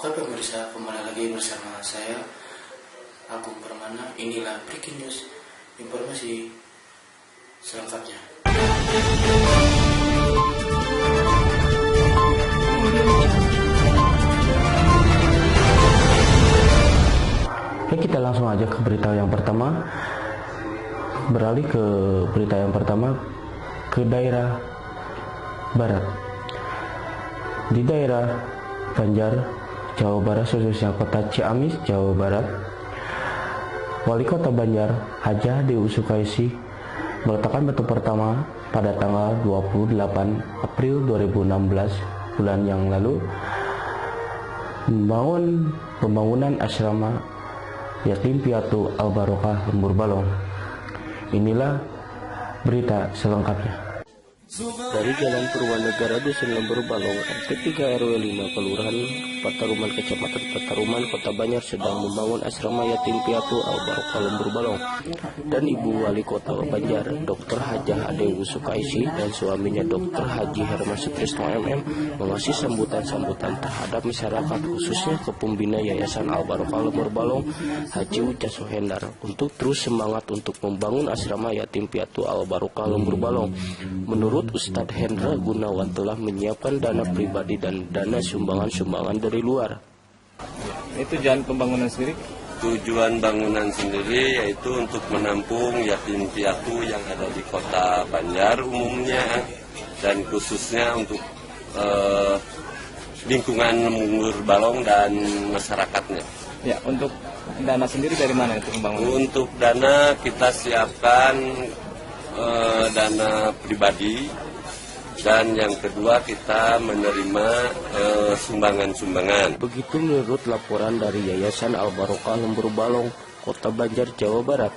Oke pemirsa, kembali lagi bersama saya Agung Permana. Inilah Breaking News, informasi selengkapnya. Oke, kita langsung aja ke berita yang pertama. Beralih ke berita yang pertama, ke daerah barat. Di daerah Banjar, Jawa Barat, khususnya kota Ciamis, Jawa Barat, Wali Kota Banjar, Haji Hadeu Sukaisi, meletakkan batu pertama pada tanggal 28 April 2016 bulan yang lalu, pembangunan asrama yatim piatu Al-Barokah Lembur Balong. Inilah berita selengkapnya. Dari Jalan Purwanegara, Dusun Lembur Balong, RT 3 RW 5, Kelurahan Pataruman, Kecamatan Pataruman, Kota Banjar sedang membangun asrama yatim piatu Al-Barokah Lembur Balong. Dan Ibu Wali Kota Banjar, Dr. Haji Hadeu Sukaisi, dan suaminya Dr. Haji Herman Sutrisno MM mengasih sambutan-sambutan terhadap masyarakat, khususnya ke pembina Yayasan Al-Barokah Lembur Balong, Haji Uca Sohendar, untuk terus semangat untuk membangun asrama yatim piatu Al-Barokah Lembur Balong. Menurut Ustadz Hendra Gunawan telah menyiapkan dana pribadi dan dana sumbangan-sumbangan dari luar. Itu tujuan pembangunan sendiri? Tujuan bangunan sendiri yaitu untuk menampung yatim piatu yang ada di kota Banjar umumnya dan khususnya untuk lingkungan Lembur Balong dan masyarakatnya. Ya, untuk dana sendiri dari mana itu pembangunan? Untuk dana kita siapkan dana pribadi, dan yang kedua kita menerima sumbangan-sumbangan. Begitu menurut laporan dari Yayasan Al-Barokah Lembur Balong, Kota Banjar, Jawa Barat.